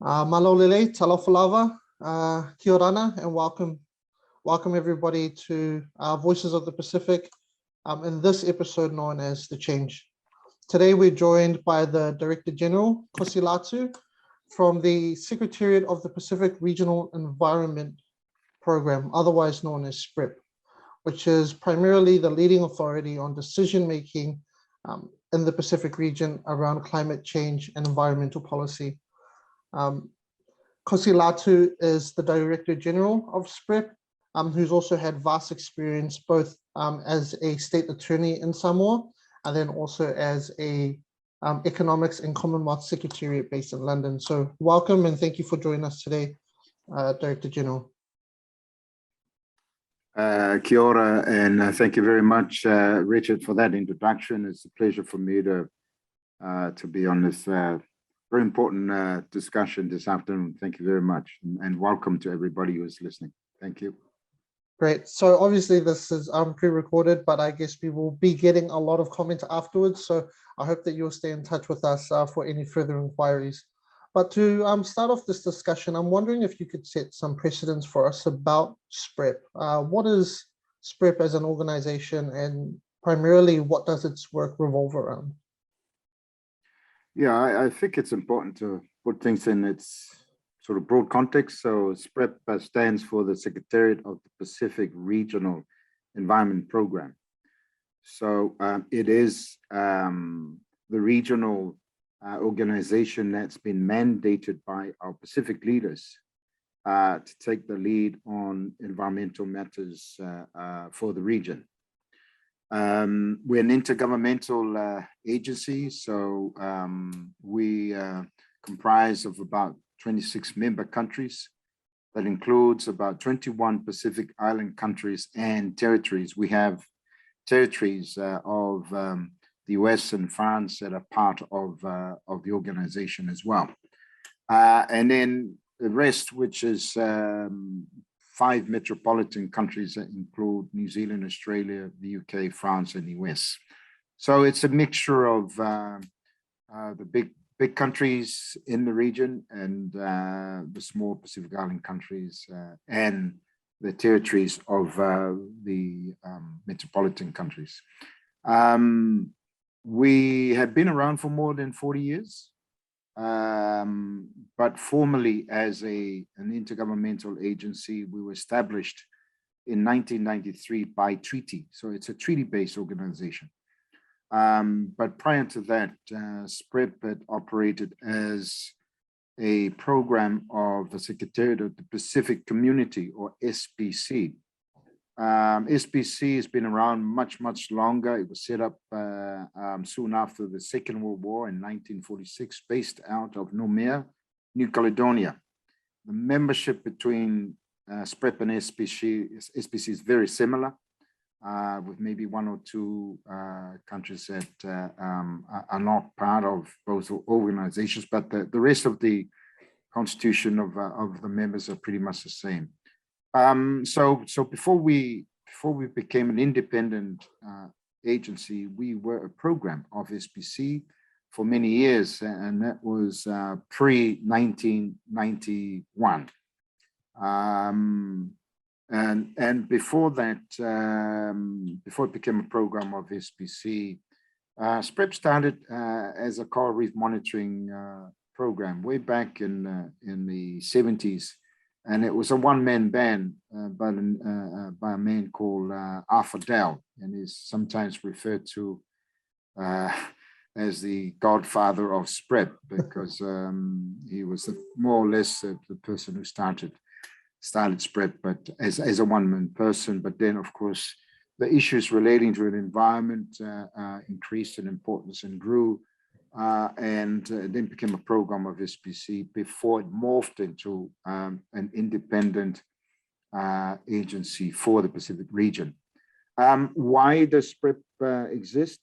Malolele, talofalava, kia orana, and welcome everybody to Voices of the Pacific in this episode known as The Change. Today we're joined by the Director General, Kosi Latu, from the Secretariat of the Pacific Regional Environment Program, otherwise known as SPREP, which is primarily the leading authority on decision-making in the Pacific region around climate change and environmental policy. Kosi Latu is the Director General of SPREP, who's also had vast experience both as a state attorney in Samoa and then also as a economics and Commonwealth Secretariat based in London. So welcome and thank you for joining us today, Director General. Kia ora, and thank you very much, Richard, for that introduction. It's a pleasure for me to be on this very important discussion this afternoon. Thank you very much, and welcome to everybody who is listening. Thank you. Great. So obviously this is pre-recorded, but I guess we will be getting a lot of comments afterwards. So I hope that you'll stay in touch with us for any further inquiries. But to start off this discussion, I'm wondering if you could set some precedents for us about SPREP. What is SPREP as an organization, and primarily what does its work revolve around? Yeah, I think it's important to put things in its sort of broad context. So SPREP stands for the Secretariat of the Pacific Regional Environment Program. So it is the regional organization that's been mandated by our Pacific leaders to take the lead on environmental matters for the region. We're an intergovernmental agency, so we comprise of about 26 member countries. That includes about 21 Pacific Island countries and territories. We have territories of the US and France that are part of the organization as well. And then the rest, which is 5 metropolitan countries that include New Zealand, Australia, the UK, France, and the US. So it's a mixture of the big countries in the region and the small Pacific Island countries and the territories of the metropolitan countries. We have been around for more than 40 years. But formally as an intergovernmental agency, we were established in 1993 by treaty. So it's a treaty-based organization. But prior to that, SPREP had operated as a program of the Secretariat of the Pacific Community, or SPC. SPC has been around much longer. It was set up soon after the Second World War in 1946, based out of Noumea, New Caledonia. The membership between SPREP and SPC is very similar, with maybe 1 or 2 countries that are not part of both organizations, but the rest of the constitution of the members are pretty much the same. So before we became an independent agency, we were a program of SPC for many years, and that was pre-1991. And before that, before it became a program of SPC, SPREP started as a coral reef monitoring program way back in the 70s. And it was a one-man band by a man called Arthur Dell, and is sometimes referred to as the godfather of SPREP, because he was more or less the person who started SPREP, but as a one-man person. But then, of course, the issues relating to the environment increased in importance and grew. And then became a program of SPC before it morphed into an independent agency for the Pacific region. Why does SPREP exist?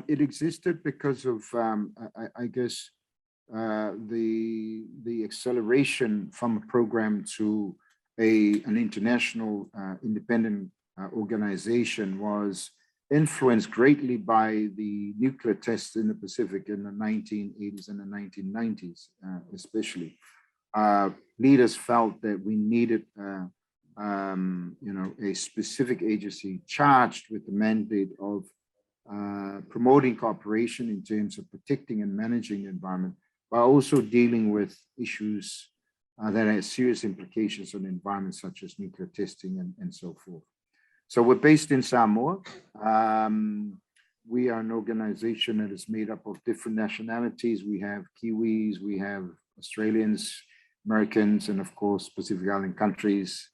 It existed because of, I guess, the acceleration from a program to an international independent organization was influenced greatly by the nuclear tests in the Pacific in the 1980s and the 1990s, especially. Leaders felt that we needed, a specific agency charged with the mandate of promoting cooperation in terms of protecting and managing the environment, while also dealing with issues that have serious implications on the environment, such as nuclear testing and so forth. So we're based in Samoa. We are an organization that is made up of different nationalities. We have Kiwis, we have Australians, Americans, and of course, Pacific Island countries.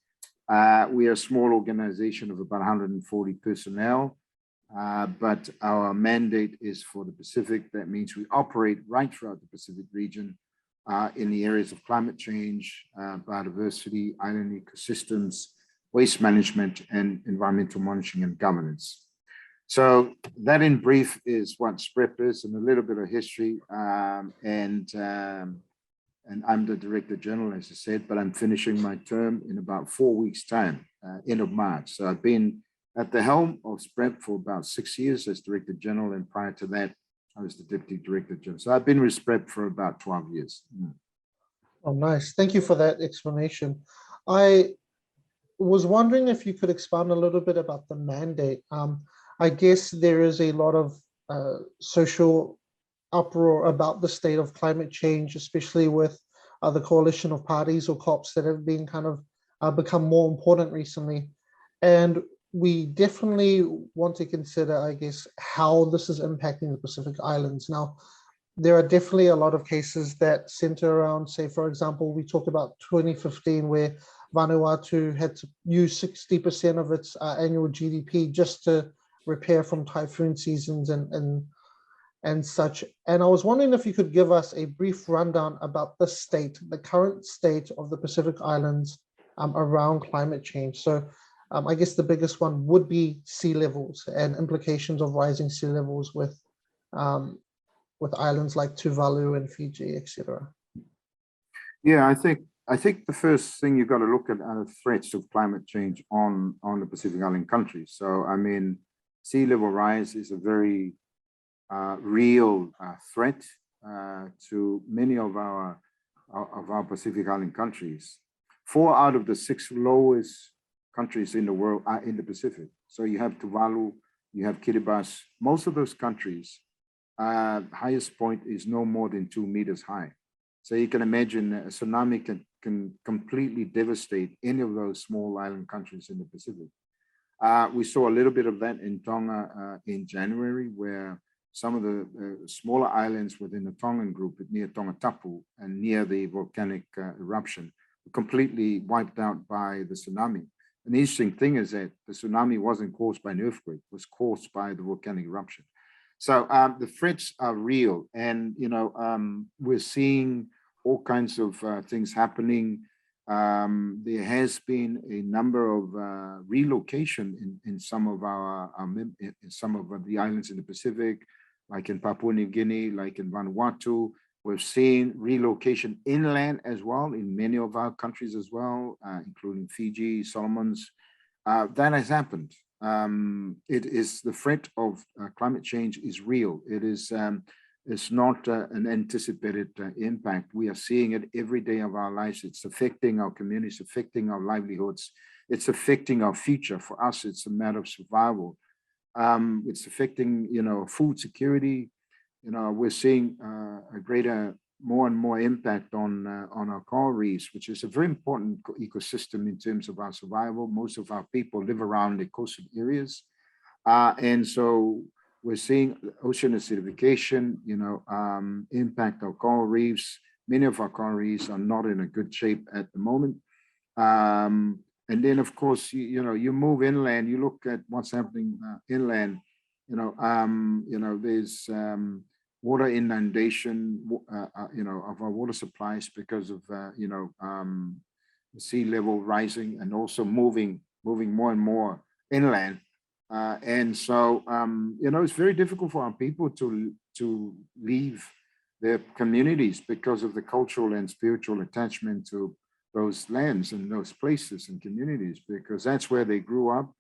We are a small organization of about 140 personnel, but our mandate is for the Pacific. That means we operate right throughout the Pacific region in the areas of climate change, biodiversity, island ecosystems, waste management, and environmental monitoring and governance. So that in brief is what SPREP is, and a little bit of history. And I'm the Director General, as I said, but I'm finishing my term in about 4 weeks' time, end of March. So I've been at the helm of SPREP for about 6 years as Director General, and prior to that, I was the Deputy Director General. So I've been with SPREP for about 12 years. Oh, nice. Thank you for that explanation. I was wondering if you could expand a little bit about the mandate. I guess there is a lot of social uproar about the state of climate change, especially with the coalition of parties or COPs that have been kind of become more important recently. And we definitely want to consider, I guess, how this is impacting the Pacific Islands. Now, there are definitely a lot of cases that center around, say, for example, we talk about 2015, where Vanuatu had to use 60% of its annual GDP just to repair from typhoon seasons and such. And I was wondering if you could give us a brief rundown about the current state of the Pacific Islands around climate change. So I guess the biggest one would be sea levels and implications of rising sea levels with islands like Tuvalu and Fiji, etc. Yeah, I think the first thing you've got to look at are the threats of climate change on the Pacific Island countries. So, I mean, sea level rise is a very real threat to many of our Pacific Island countries. 4 out of the 6 lowest countries in the world are in the Pacific. So you have Tuvalu, you have Kiribati. Most of those countries, highest point is no more than 2 meters high. So you can imagine a tsunami can completely devastate any of those small island countries in the Pacific. We saw a little bit of that in Tonga in January, where some of the smaller islands within the Tongan group near Tongatapu and near the volcanic eruption were completely wiped out by the tsunami. And the interesting thing is that the tsunami wasn't caused by an earthquake, it was caused by the volcanic eruption. So the threats are real, and we're seeing all kinds of things happening. There has been a number of relocation in some of the islands in the Pacific, like in Papua New Guinea, like in Vanuatu. We've seen relocation inland as well in many of our countries as well, including Fiji, Solomons. That has happened. It is the threat of climate change is real. It's not an anticipated impact. We are seeing it every day of our lives. It's affecting our communities, affecting our livelihoods. It's affecting our future. For us, it's a matter of survival. It's affecting, food security. We're seeing a greater, more and more impact on our coral reefs, which is a very important ecosystem in terms of our survival. Most of our people live around the coastal areas. And so we're seeing ocean acidification, impact our coral reefs. Many of our coral reefs are not in a good shape at the moment. And then, of course, you move inland, you look at what's happening inland, there's water inundation, of our water supplies because of, the sea level rising and also moving more and more inland. And so, it's very difficult for our people to leave their communities because of the cultural and spiritual attachment to those lands and those places and communities, because that's where they grew up.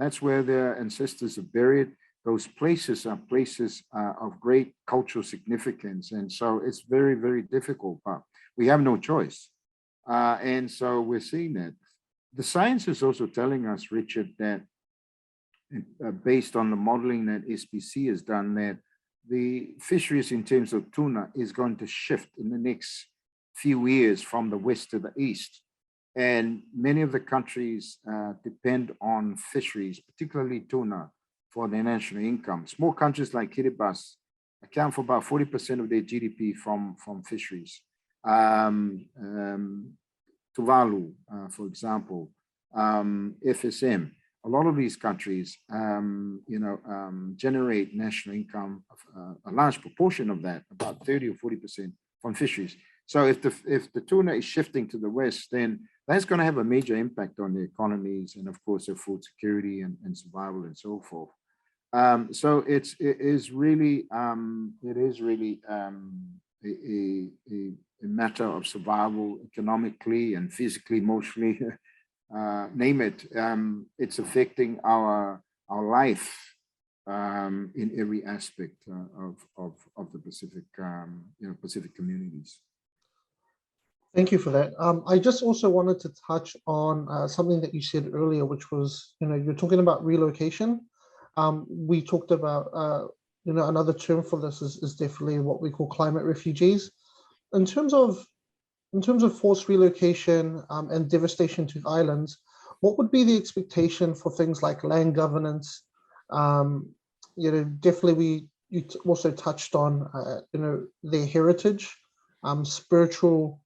That's where their ancestors are buried. Those places are places of great cultural significance. And so it's very, very difficult, but we have no choice. And so we're seeing that. The science is also telling us, Richard, that based on the modeling that SPC has done, that the fisheries in terms of tuna is going to shift in the next few years from the west to the east. And many of the countries depend on fisheries, particularly tuna, for their national income. Small countries like Kiribati account for about 40% of their GDP from fisheries. Tuvalu, for example, FSM. A lot of these countries, generate national income, a large proportion of that, about 30 or 40% from fisheries. So if the tuna is shifting to the west, then that's going to have a major impact on the economies and, of course, their food security and survival and so forth. So it is really a matter of survival economically and physically, emotionally. Name it. It's affecting our life in every aspect of the Pacific, Pacific communities. Thank you for that. I just also wanted to touch on something that you said earlier, which was, you're talking about relocation. We talked about, another term for this is definitely what we call climate refugees. In terms of forced relocation and devastation to islands, what would be the expectation for things like land governance? Definitely you also touched on, their heritage, spiritual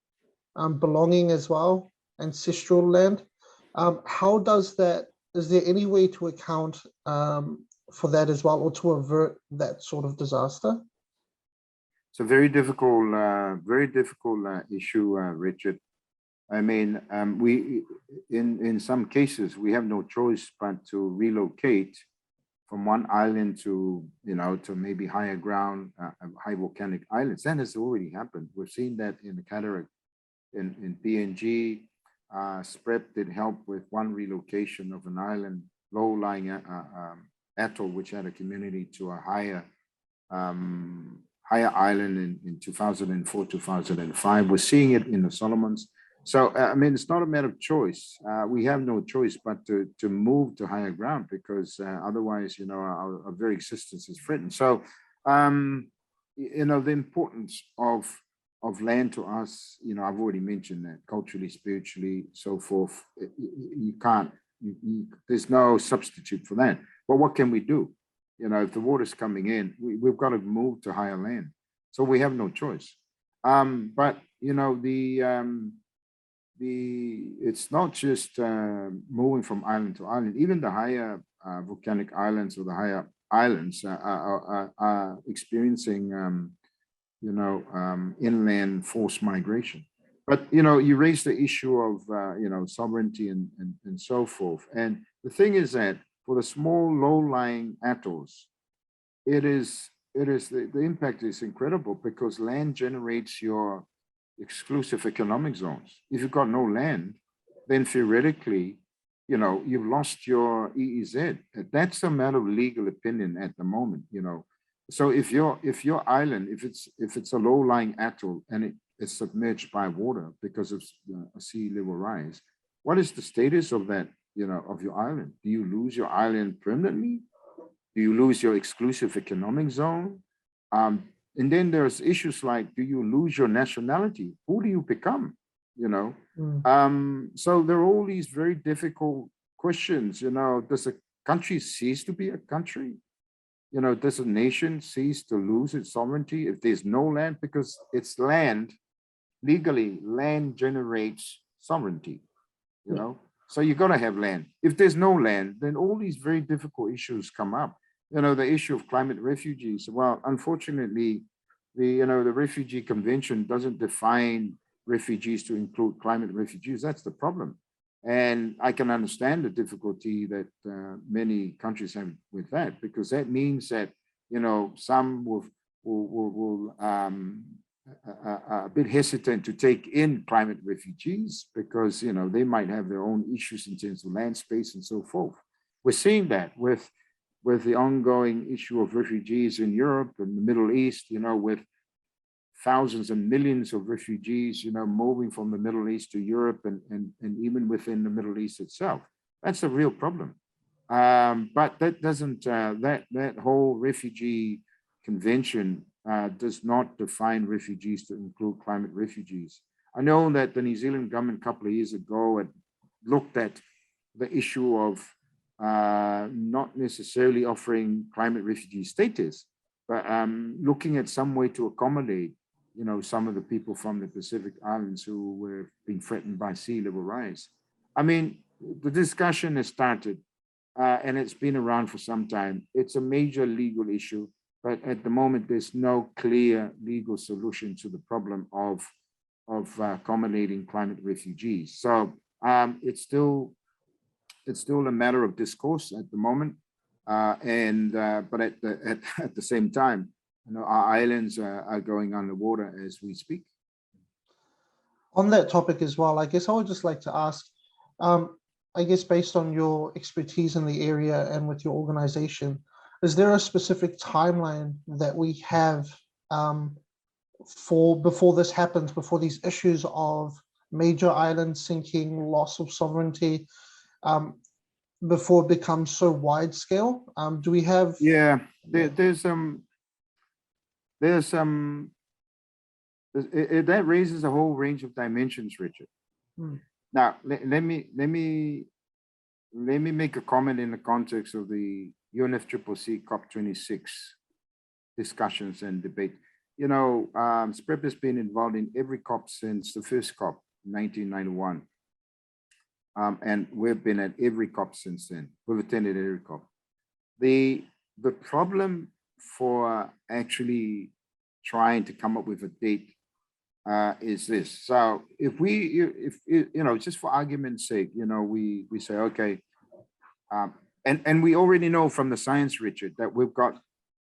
belonging as well, ancestral land. How does that, is there any way to account for that as well, or to avert that sort of disaster? It's a very difficult issue, Richard. I mean, we in some cases we have no choice but to relocate from one island to to maybe higher ground, high volcanic islands. That has already happened. We've seen that in the cataract, in PNG. SPREP did help with one relocation of an island, low-lying atoll, which had a community to a higher island in 2004, 2005. We're seeing it in the Solomons. So, I mean, it's not a matter of choice. We have no choice but to move to higher ground, because otherwise, our very existence is threatened. So, the importance of land to us, I've already mentioned that, culturally, spiritually, so forth. You can't, there's no substitute for that. But what can we do? If the water's coming in, we've got to move to higher land. So we have no choice. But it's not just moving from island to island. Even the higher volcanic islands or the higher islands are experiencing, inland forced migration. But you raise the issue of sovereignty and so forth. And the thing is that for the small, low-lying atolls, the impact is incredible, because land generates your exclusive economic zones. If you've got no land, then theoretically, you've lost your EEZ. That's a matter of legal opinion at the moment. So if your island, if it's a low-lying atoll and it is submerged by water because of a sea level rise, what is the status of that? Of your island? Do you lose your island permanently? Do you lose your exclusive economic zone? And then there's issues like, do you lose your nationality? Who do you become? So there are all these very difficult questions. Does a country cease to be a country? Does a nation cease to lose its sovereignty if there's no land? Because it's land, legally, land generates sovereignty, So you got to have land. If there's no land, then all these very difficult issues come up. The issue of climate refugees. Well, unfortunately, the Refugee Convention doesn't define refugees to include climate refugees. That's the problem. And I can understand the difficulty that many countries have with that, because that means that, some will a bit hesitant to take in climate refugees, because they might have their own issues in terms of land space and so forth. we're seeing that with the ongoing issue of refugees in Europe and the Middle East, with thousands and millions of refugees, moving from the Middle East to Europe and even within the Middle East itself. That's a real problem. But that doesn't, that whole refugee convention does not define refugees to include climate refugees. I know that the New Zealand government a couple of years ago had looked at the issue of not necessarily offering climate refugee status, but looking at some way to accommodate, some of the people from the Pacific Islands who were being threatened by sea level rise. I mean, the discussion has started and it's been around for some time. It's a major legal issue, but at the moment, there's no clear legal solution to the problem of accommodating climate refugees. So it's still a matter of discourse at the moment, but at the same time, our islands are going underwater as we speak. On that topic as well, I guess I would just like to ask, I guess based on your expertise in the area and with your organization, is there a specific timeline that we have for before this happens, before these issues of major island sinking, loss of sovereignty, before it becomes so wide scale? Do we have? Yeah, there's that raises a whole range of dimensions, Richard. Now, let me make a comment in the context of the UNFCCC COP26 discussions and debate. SPREP has been involved in every COP since the first COP, 1991. And we've been at every COP since then. We've attended every COP. The problem for actually trying to come up with a date is this. So if just for argument's sake, we say, okay, and we already know from the science, Richard, that we've got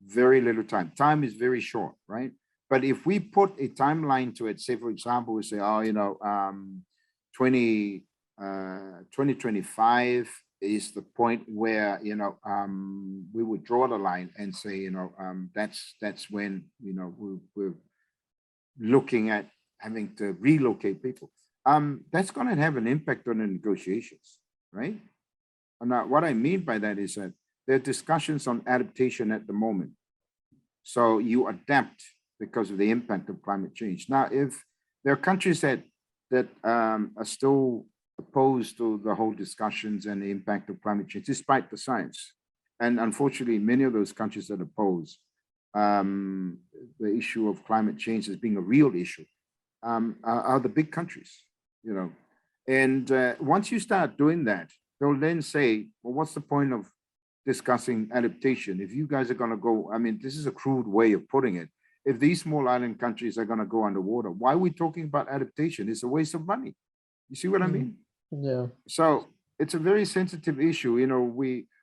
very little time. Time is very short, right? But if we put a timeline to it, say, for example, we say, 2025 is the point where, we would draw the line and say, that's when, we're looking at having to relocate people. That's going to have an impact on the negotiations, right? And now what I mean by that is that there are discussions on adaptation at the moment. So you adapt because of the impact of climate change. Now, if there are countries that are still opposed to the whole discussions and the impact of climate change, despite the science, and unfortunately, many of those countries that oppose the issue of climate change as being a real issue are the big countries, And once you start doing that, they'll then say, well, what's the point of discussing adaptation? If you guys are going to go, I mean, this is a crude way of putting it. If these small island countries are going to go underwater, why are we talking about adaptation? It's a waste of money. You see what I mean? Yeah. So it's a very sensitive issue.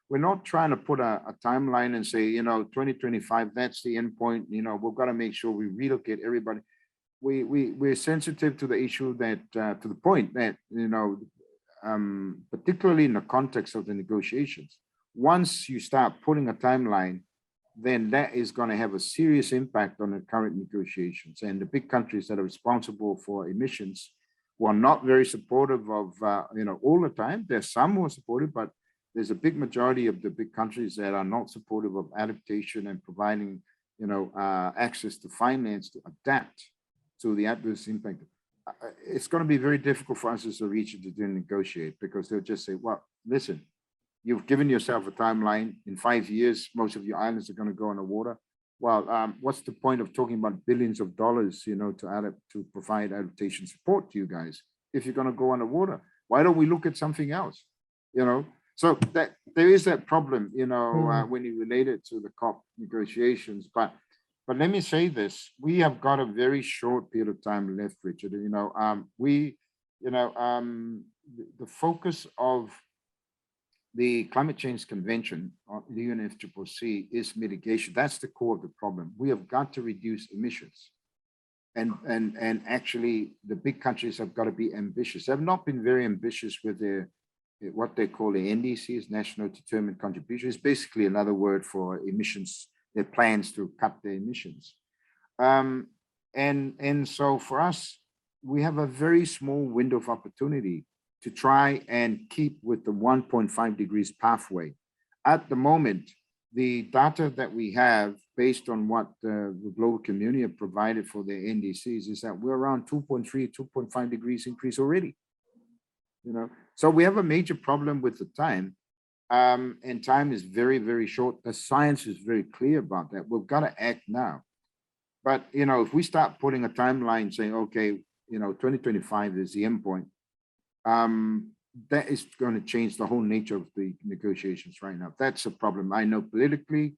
We're not trying to put a timeline and say, 2025, that's the end point. We've got to make sure we relocate everybody. We're sensitive to the issue that, to the point that, particularly in the context of the negotiations, once you start putting a timeline, then that is going to have a serious impact on the current negotiations. And the big countries that are responsible for emissions were not very supportive of, all the time. There's some who are supportive, but there's a big majority of the big countries that are not supportive of adaptation and providing, access to finance to adapt to the adverse impact. It's going to be very difficult for us as a region to negotiate, because they'll just say, well, listen, you've given yourself a timeline. In 5 years, most of your islands are going to go underwater. Well, what's the point of talking about billions of dollars, to provide adaptation support to you guys if you're going to go underwater? Why don't we look at something else? So that there is that problem, when you relate it to the COP negotiations. But let me say this: we have got a very short period of time left, Richard. The focus of the Climate Change Convention, the UNFCCC, is mitigation. That's the core of the problem. We have got to reduce emissions. And actually, the big countries have got to be ambitious. They have not been very ambitious with their what they call the NDCs, National Determined Contribution, is basically another word for emissions, their plans to cut their emissions. And so for us, we have a very small window of opportunity to try and keep with the 1.5 degrees pathway. At the moment, the data that we have based on what the global community have provided for their NDCs is that we're around 2.3, 2.5 degrees increase already. So we have a major problem with the time, and time is very, very short. The science is very clear about that. We've got to act now. But, if we start putting a timeline saying, okay, 2025 is the end point, that is going to change the whole nature of the negotiations right now. That's a problem. I know politically,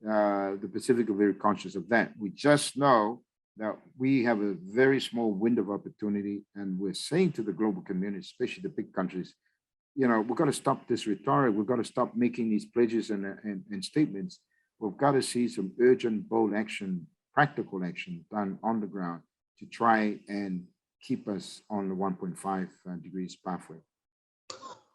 the Pacific are very conscious of that. We just know that we have a very small window of opportunity, and we're saying to the global community, especially the big countries, we've got to stop this rhetoric. We've got to stop making these pledges and statements. We've got to see some urgent, bold action, practical action done on the ground to try and keep us on the 1.5 degrees pathway.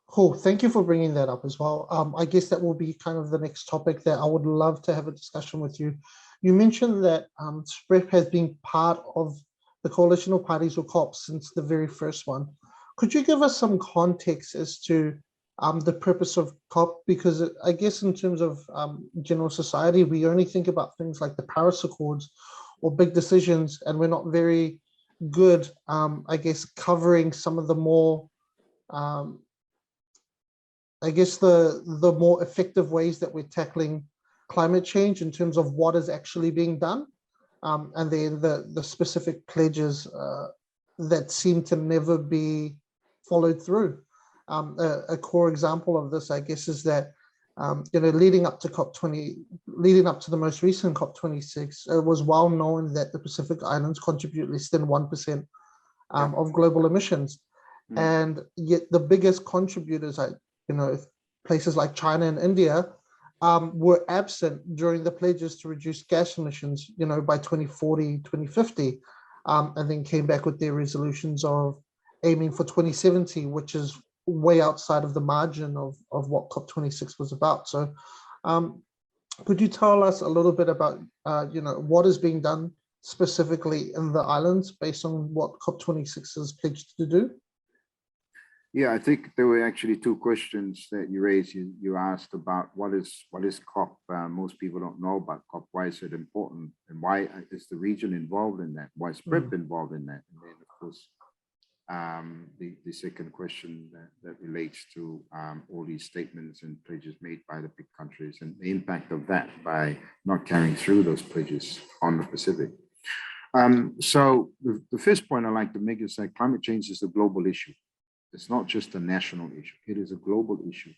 Cool. Thank you for bringing that up as well. I guess that will be kind of the next topic that I would love to have a discussion with you. You mentioned that SPREP has been part of the coalition of parties or COP since the very first one. Could you give us some context as to the purpose of COP? Because I guess in terms of general society, we only think about things like the Paris Accords or big decisions, and we're not very good, I guess, covering some of the more, I guess, the more effective ways that we're tackling climate change in terms of what is actually being done, and then the specific pledges that seem to never be followed through. A core example of this, I guess, is that leading up to the most recent COP26, it was well known that the Pacific Islands contribute less than 1% of global emissions, and yet the biggest contributors, places like China and India, were absent during the pledges to reduce gas emissions, by 2040, 2050, and then came back with their resolutions of aiming for 2070, which is way outside of the margin of what COP26 was about. So could you tell us a little bit about, what is being done specifically in the islands based on what COP26 has pledged to do? Yeah, I think there were actually two questions that you raised. You asked about what is COP. Most people don't know about COP. Why is it important, and why is the region involved in that? Why is PREP involved in that? And then, of course, the second question that relates to all these statements and pledges made by the big countries and the impact of that by not carrying through those pledges on the Pacific. So the first point I'd like to make is that climate change is a global issue. It's not just a national issue. It is a global issue.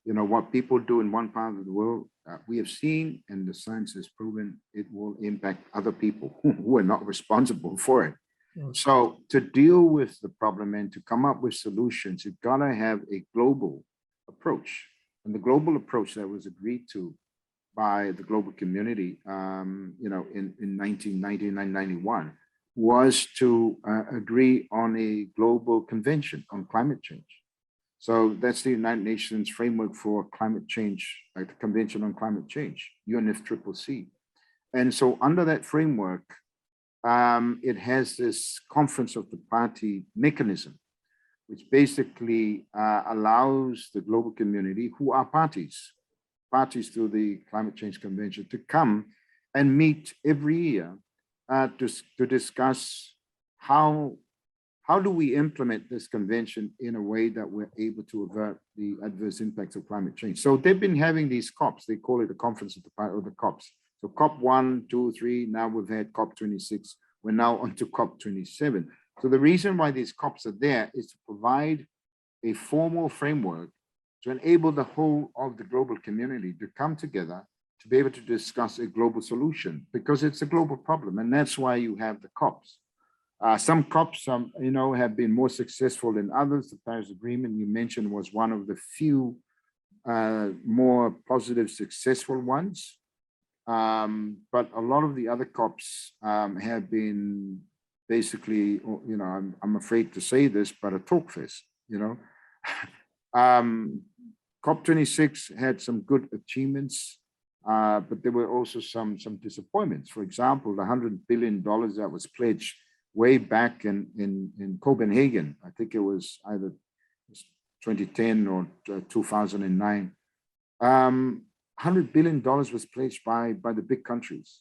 What people do in one part of the world, we have seen, and the science has proven, it will impact other people who are not responsible for it. So to deal with the problem and to come up with solutions, you've got to have a global approach. And the global approach that was agreed to by the global community, in 1991, was to agree on a global convention on climate change. So that's the United Nations framework for climate change, like the Convention on Climate Change, UNFCCC. And so under that framework, it has this conference of the party mechanism, which basically allows the global community, who are parties to the Climate Change Convention, to come and meet every year to discuss how do we implement this convention in a way that we're able to avert the adverse impacts of climate change. So they've been having these COPs. They call it the Conference of the Party, or the COPs. So COP 1, 2, 3, now we've had COP 26. We're now on to COP 27. So the reason why these COPs are there is to provide a formal framework to enable the whole of the global community to come together to be able to discuss a global solution, because it's a global problem. And that's why you have the COPs. Some COPs, have been more successful than others. The Paris Agreement you mentioned was one of the few more positive, successful ones. But a lot of the other COPs have been basically, I'm afraid to say this, but a talk fest. COP26 had some good achievements, but there were also some disappointments. For example, the $100 billion that was pledged way back in Copenhagen, I think it was either 2010 or 2009. $100 billion was pledged by the big countries,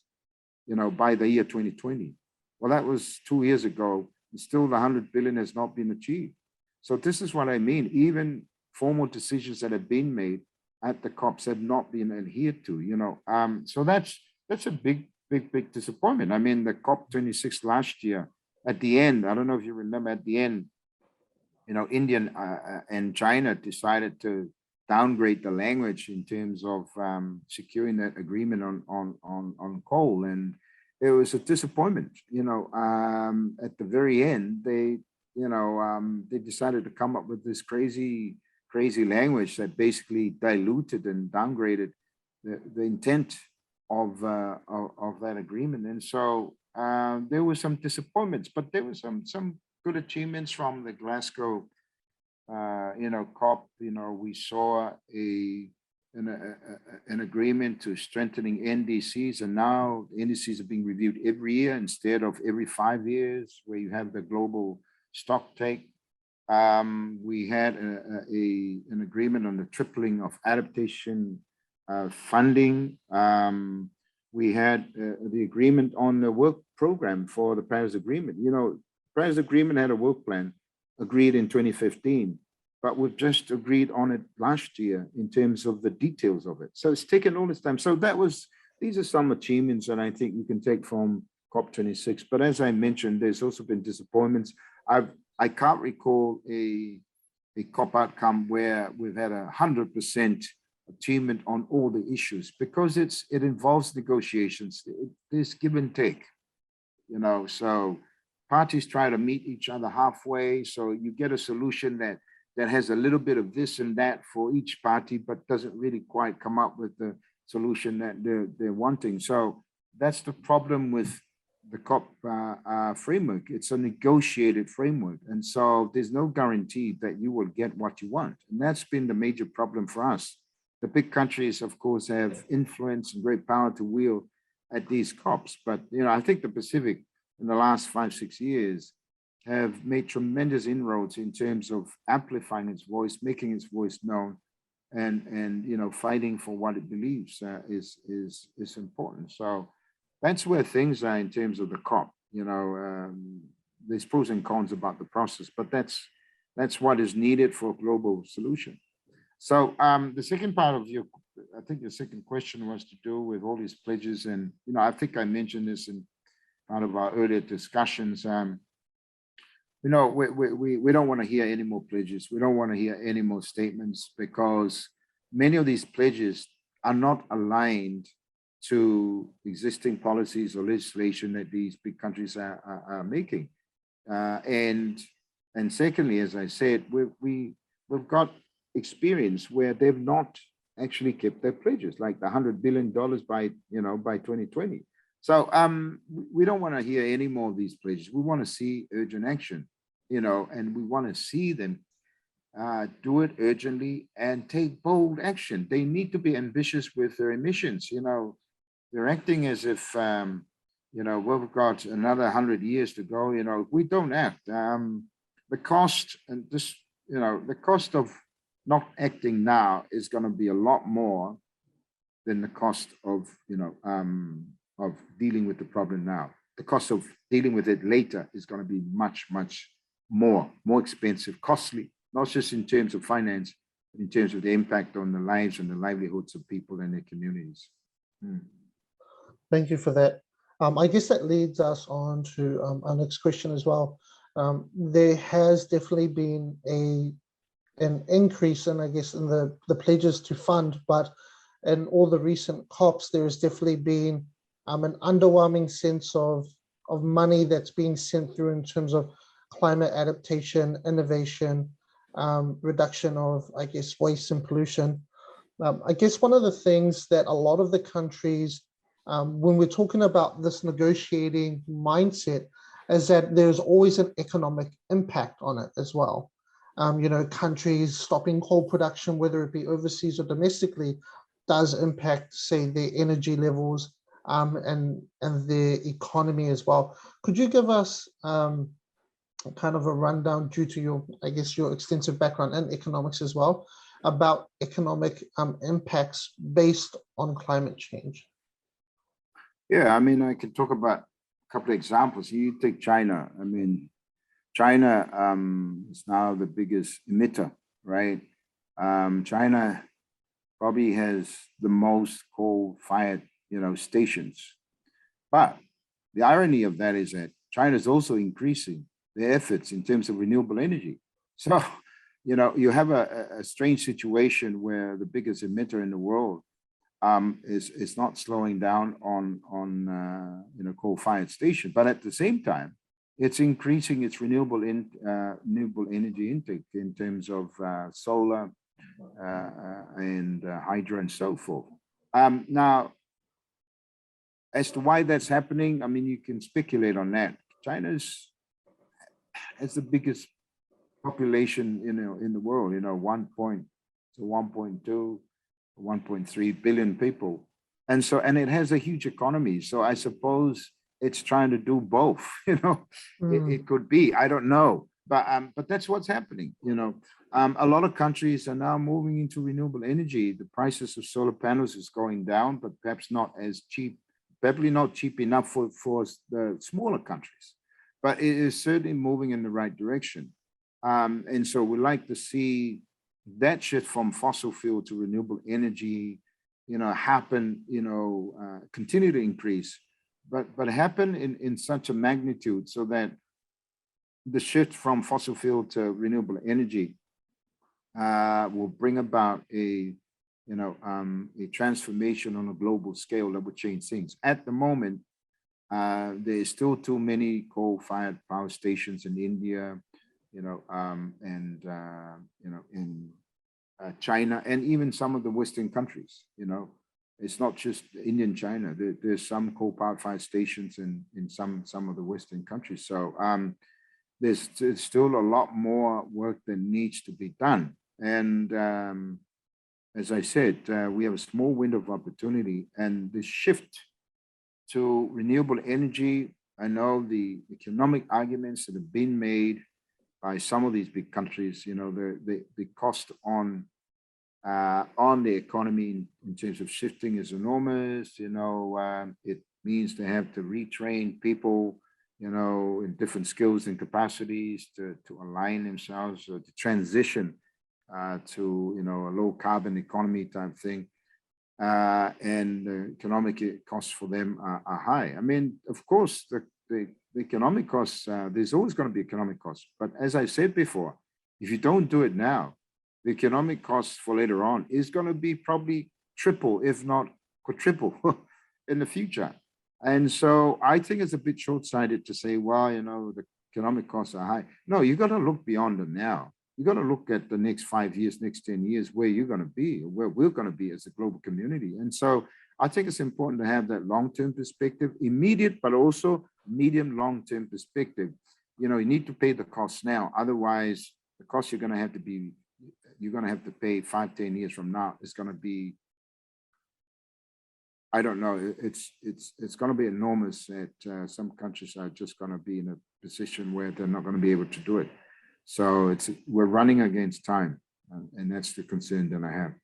by the year 2020. Well, that was 2 years ago, and still the 100 billion has not been achieved. So this is what I mean. Even formal decisions that have been made at the COPs have not been adhered to, so that's a big disappointment. I mean, the COP26 last year, at the end, I don't know if you remember, at the end, India and China decided to downgrade the language in terms of securing that agreement on coal, and it was a disappointment. At the very end, they decided to come up with this crazy language that basically diluted and downgraded the intent of that agreement. And so there were some disappointments, but there were some good achievements from the Glasgow COP. We saw an agreement to strengthening NDCs, and now NDCs are being reviewed every year instead of every 5 years, where you have the global stock take. We had an agreement on the tripling of adaptation funding. We had the agreement on the work program for the Paris Agreement. Paris Agreement had a work plan agreed in 2015, but we've just agreed on it last year in terms of the details of it. So it's taken all this time. So these are some achievements that I think you can take from COP26. But as I mentioned, there's also been disappointments. I can't recall a COP outcome where we've had 100% achievement on all the issues, because it involves negotiations. There's give and take, so parties try to meet each other halfway. So you get a solution that has a little bit of this and that for each party, but doesn't really quite come up with the solution that they're wanting. So that's the problem with the COP framework. It's a negotiated framework. And so there's no guarantee that you will get what you want. And that's been the major problem for us. The big countries, of course, have influence and great power to wield at these COPs. But, I think the Pacific in the last 5-6 years have made tremendous inroads in terms of amplifying its voice, making its voice known, and fighting for what it believes is important. So that's where things are in terms of the COP. There's pros and cons about the process, but that's what is needed for a global solution. So the second part of I think the second question was to do with all these pledges, and I think I mentioned this in part of our earlier discussions. We don't want to hear any more pledges. We don't want to hear any more statements, because many of these pledges are not aligned to existing policies or legislation that these big countries are making. And secondly, as I said, we've got experience where they've not actually kept their pledges, like the $100 billion by 2020. So we don't want to hear any more of these pledges. We want to see urgent action, and we want to see them do it urgently and take bold action. They need to be ambitious with their emissions. They're acting as if, we've got another 100 years to go. If we don't act, the cost and this, the cost of not acting now is going to be a lot more than the cost of dealing with the problem now. The cost of dealing with it later is going to be much more expensive, costly, not just in terms of finance, in terms of the impact on the lives and the livelihoods of people and their communities. Thank you for that. I guess that leads us on to our next question as well. There has definitely been an increase in, I guess, in the pledges to fund, but in all the recent COPs, there has definitely been an underwhelming sense of money that's being sent through in terms of climate adaptation, innovation, reduction of, I guess, waste and pollution. I guess one of the things that a lot of the countries, when we're talking about this negotiating mindset, is that there's always an economic impact on it as well. countries stopping coal production, whether it be overseas or domestically, does impact, say, their energy levels and their economy as well. Could you give us kind of a rundown, due to your, I guess, your extensive background in economics as well, about economic impacts based on climate change? Yeah, I mean, I can talk about a couple of examples. You take China. I mean, China is now the biggest emitter, right? China probably has the most coal-fired, stations. But the irony of that is that China is also increasing their efforts in terms of renewable energy. So, you have a strange situation where the biggest emitter in the world is not slowing down on coal-fired station, but at the same time, it's increasing its renewable energy intake in terms of solar and hydro and so forth. Now, as to why that's happening, I mean, you can speculate on that. China has the biggest population, in the world, 1.2, 1.3 billion people. And it has a huge economy. So I suppose it's trying to do both, it could be, I don't know, but that's what's happening. A lot of countries are now moving into renewable energy. The prices of solar panels is going down, but perhaps not as cheap, probably not cheap enough for the smaller countries, but it is certainly moving in the right direction. And so we like to see that shift from fossil fuel to renewable energy, happen, continue to increase, but happen in such a magnitude so that the shift from fossil fuel to renewable energy will bring about a transformation on a global scale that would change things. At the moment, there is still too many coal-fired power stations in India, and in China, and even some of the Western countries. It's not just Indian China. There's some coal-fired stations in some of the Western countries. So there's still a lot more work that needs to be done. And as I said, we have a small window of opportunity, and the shift to renewable energy. I know the economic arguments that have been made by some of these big countries. The cost on the economy in terms of shifting is enormous. It means they have to retrain people, in different skills and capacities to align themselves or to transition to, a low carbon economy type thing. And the economic costs for them are high. I mean, of course, the economic costs, there's always going to be economic costs. But as I said before, if you don't do it now, the economic costs for later on is going to be probably triple, if not quadruple in the future. And so I think it's a bit short-sighted to say, well, the economic costs are high. No, you got to look beyond the now. You got to look at the next 5 years, next 10 years, where you're going to be, where we're going to be as a global community. And so I think it's important to have that long-term perspective, immediate, but also medium, long-term perspective. You need to pay the costs now. Otherwise, the cost you're going to have to pay 5, 10 years from now is going to be, I don't know, it's going to be enormous. That some countries are just going to be in a position where they're not going to be able to do it. So we're running against time, and that's the concern that I have.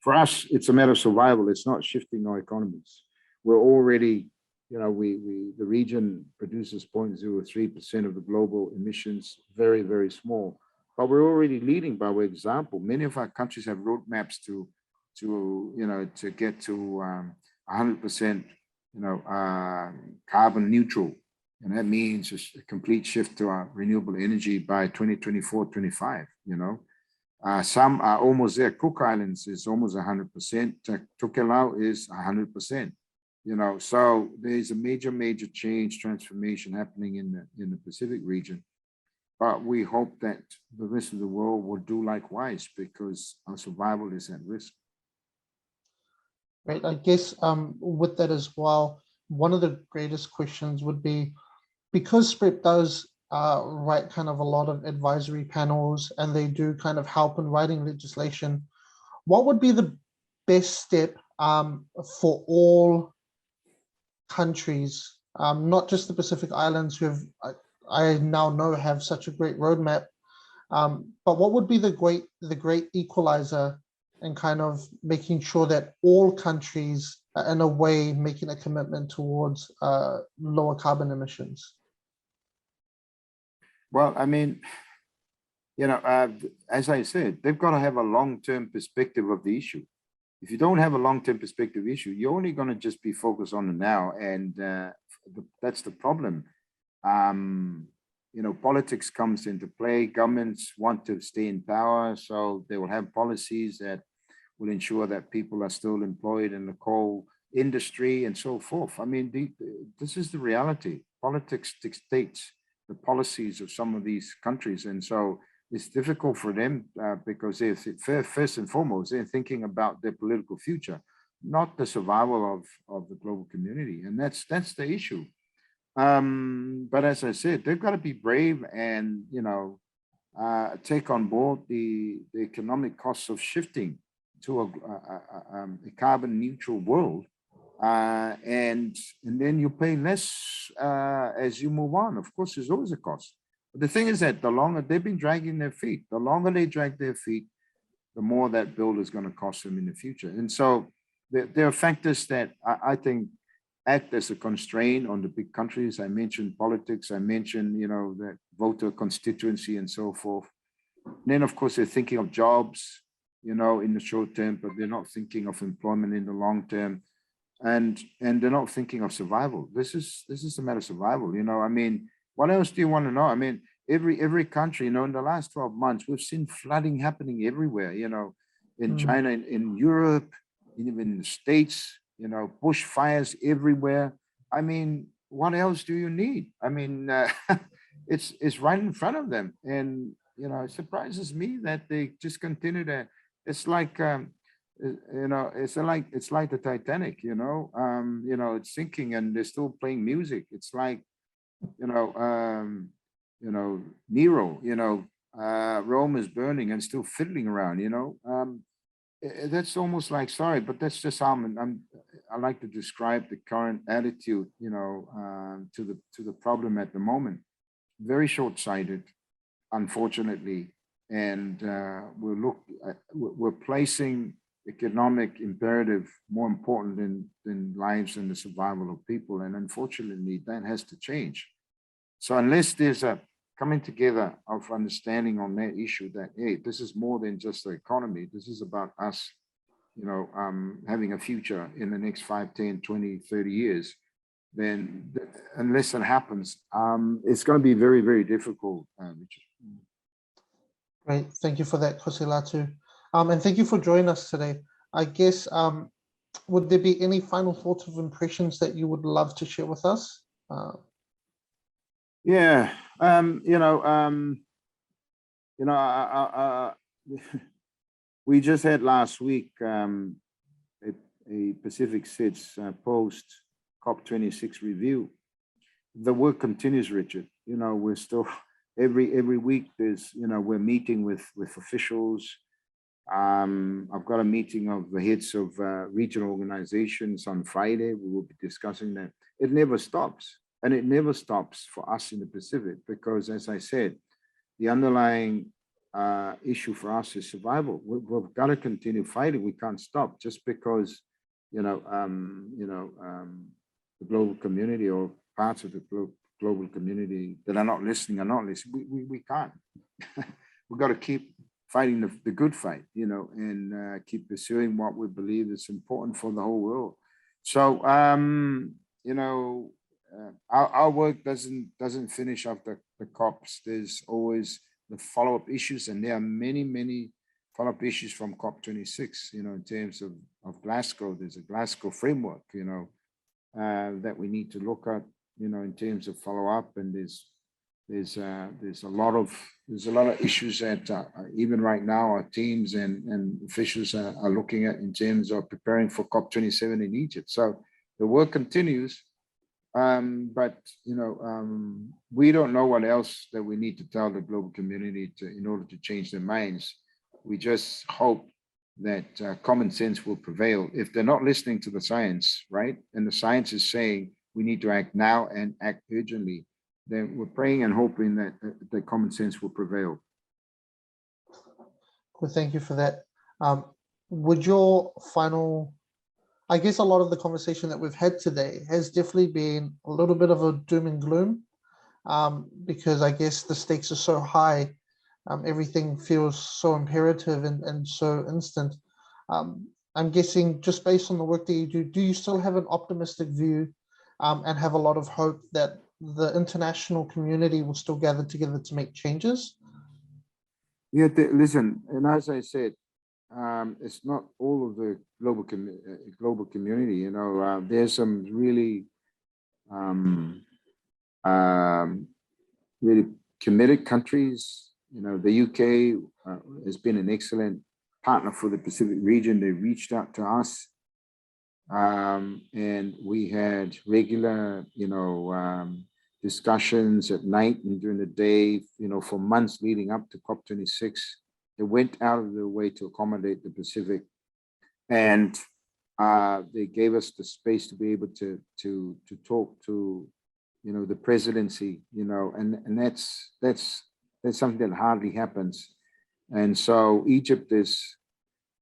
For us, it's a matter of survival. It's not shifting our economies. We're already, the region produces 0.03% of the global emissions, very, very small. But we're already leading by way of example. Many of our countries have roadmaps to get to 100%, carbon neutral. And that means a complete shift to our renewable energy by 2024, 25, Some are almost there. Cook Islands is almost 100%. Tokelau is 100%. So there's a major change, transformation happening in the Pacific region. But we hope that the rest of the world will do likewise, because our survival is at risk. Right. I guess with that as well, one of the greatest questions would be, because SPREP does write kind of a lot of advisory panels, and they do kind of help in writing legislation. What would be the best step for all countries, not just the Pacific Islands, who have, I now know have such a great roadmap, but what would be the great equalizer in kind of making sure that all countries are in a way making a commitment towards lower carbon emissions? Well, I mean, as I said, they've got to have a long-term perspective of the issue. If you don't have a long-term perspective issue, you're only going to just be focused on the now, and that's the problem. Politics comes into play. Governments want to stay in power, so they will have policies that will ensure that people are still employed in the coal industry and so forth. I mean, this is the reality. Politics dictates the policies of some of these countries, and so it's difficult for them because first and foremost, they're thinking about their political future, not the survival of the global community. And that's the issue. But as I said, they've got to be brave and, take on board the economic costs of shifting to a carbon neutral world. And then you pay less as you move on. Of course, there's always a cost. But the thing is that the longer they've been dragging their feet, the longer they drag their feet, the more that bill is going to cost them in the future. And so there are factors that I think act as a constraint on the big countries. I mentioned politics. I mentioned, that voter constituency and so forth. And then, of course, they're thinking of jobs, in the short term, but they're not thinking of employment in the long term. And they're not thinking of survival. This is a matter of survival. I mean, what else do you want to know? I mean, every country, in the last 12 months, we've seen flooding happening everywhere, in China, in Europe, even in the States, bushfires everywhere. I mean, what else do you need? I mean, it's right in front of them. And, it surprises me that they just continue to, it's like, it's like the Titanic, it's sinking and they're still playing music. It's like, Nero, Rome is burning and still fiddling around, that's almost like, sorry, but that's just how I like to describe the current attitude, to the problem at the moment. Very short-sighted, unfortunately, and we're placing economic imperative more important than lives and the survival of people, and unfortunately, that has to change. So unless there's a coming together of understanding on that issue that, hey, this is more than just the economy. This is about us, having a future in the next 5, 10, 20, 30 years. Then unless it happens, it's going to be very, very difficult. Great. Thank you for that, Kosilatu. And thank you for joining us today. I guess, would there be any final thoughts of impressions that you would love to share with us? Yeah, we just had last week a Pacific SIDS post COP26 review. The work continues, Richard. We're still every week. There's we're meeting with officials. I've got a meeting of the heads of regional organizations on Friday. We will be discussing that. It never stops. And it never stops for us in the Pacific because, as I said, the underlying issue for us is survival. We've got to continue fighting. We can't stop just because, the global community or parts of the global community that are not listening are not listening. We can't. We've got to keep fighting the good fight, and keep pursuing what we believe is important for the whole world. So, our work doesn't finish after the COPs. There's always the follow-up issues, and there are many follow-up issues from COP26. In terms of Glasgow, there's a Glasgow framework. That we need to look at. In terms of follow-up, and there's a lot of issues that even right now our teams and officials are looking at in terms of preparing for COP27 in Egypt. So the work continues. But we don't know what else that we need to tell the global community in order to change their minds. We just hope that common sense will prevail. If they're not listening to the science, right? And the science is saying we need to act now and act urgently, then we're praying and hoping that common sense will prevail. Well, thank you for that. Would your final, I guess a lot of the conversation that we've had today has definitely been a little bit of a doom and gloom, because I guess the stakes are so high. Everything feels so imperative and so instant. I'm guessing just based on the work that you do you still have an optimistic view and have a lot of hope that the international community will still gather together to make changes? Yeah, listen, and as I said, it's not all of the global community. There's some really really committed countries. The UK has been an excellent partner for the Pacific region. They reached out to us, and we had regular, discussions at night and during the day, for months leading up to COP26. They went out of their way to accommodate the Pacific, and they gave us the space to be able to talk to, the presidency, and that's something that hardly happens. And so Egypt is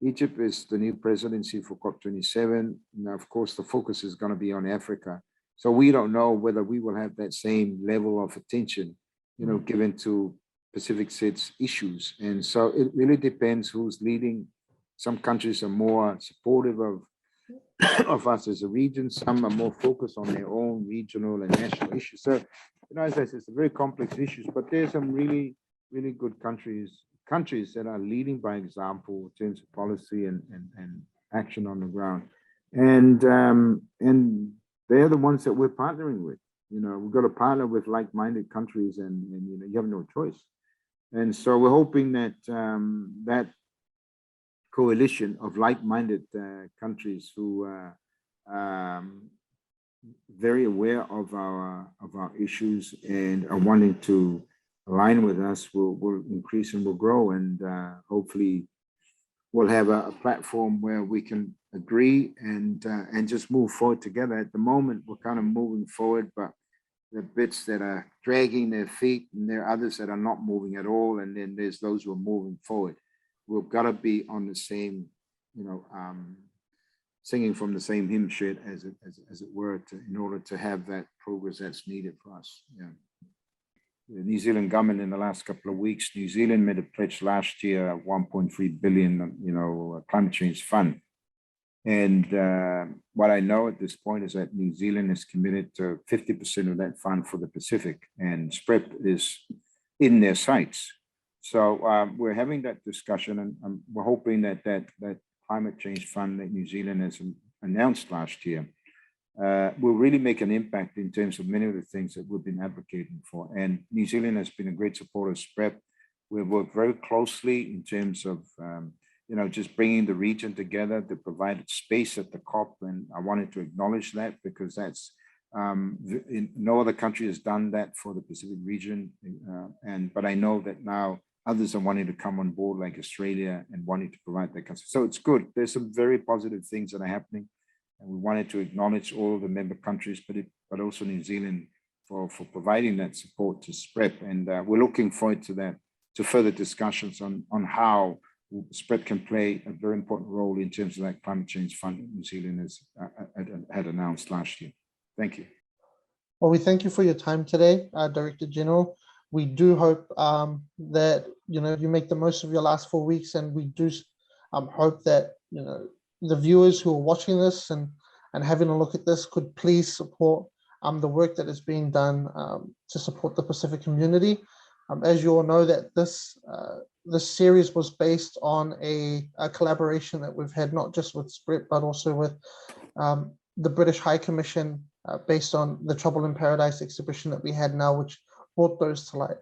the new presidency for COP27. Now, of course, the focus is going to be on Africa. So we don't know whether we will have that same level of attention, given to Pacific SIDS issues. And so it really depends who's leading. Some countries are more supportive of us as a region. Some are more focused on their own regional and national issues. So, as I said, it's a very complex issues, but there's some really, really good countries that are leading by example in terms of policy and action on the ground. And they're the ones that we're partnering with. We've got to partner with like-minded countries, and you have no choice. And so we're hoping that that coalition of like-minded countries who are very aware of our issues and are wanting to align with us will increase and will grow, and hopefully we'll have a platform where we can agree and just move forward together. At the moment, we're kind of moving forward, but the bits that are dragging their feet, and there are others that are not moving at all, and then there's those who are moving forward. We've got to be on the same, singing from the same hymn sheet, as it were, in order to have that progress that's needed for us. Yeah. The New Zealand government in the last couple of weeks, New Zealand made a pledge last year, 1.3 billion, climate change fund. And what I know at this point is that New Zealand is committed to 50% of that fund for the Pacific, and SPREP is in their sights. So we're having that discussion, and we're hoping that climate change fund that New Zealand has announced last year will really make an impact in terms of many of the things that we've been advocating for. And New Zealand has been a great supporter of SPREP. We've worked very closely in terms of just bringing the region together to provide space at the COP, and I wanted to acknowledge that because that's no other country has done that for the Pacific region, but I know that now others are wanting to come on board, like Australia, and wanting to provide that country. So it's good. There's some very positive things that are happening, and we wanted to acknowledge all of the member countries, but also New Zealand for providing that support to SPREP, and we're looking forward to that, to further discussions on how SPREP can play a very important role in terms of that climate change fund that New Zealand had announced last year. Thank you. Well, we thank you for your time today, Director General. We do hope that you make the most of your last 4 weeks, and we do hope that the viewers who are watching this and having a look at this could please support the work that is being done to support the Pacific community. As you all know, that this series was based on a collaboration that we've had not just with SPREP but also with the British High Commission, based on the Trouble in Paradise exhibition that we had now, which brought those to light.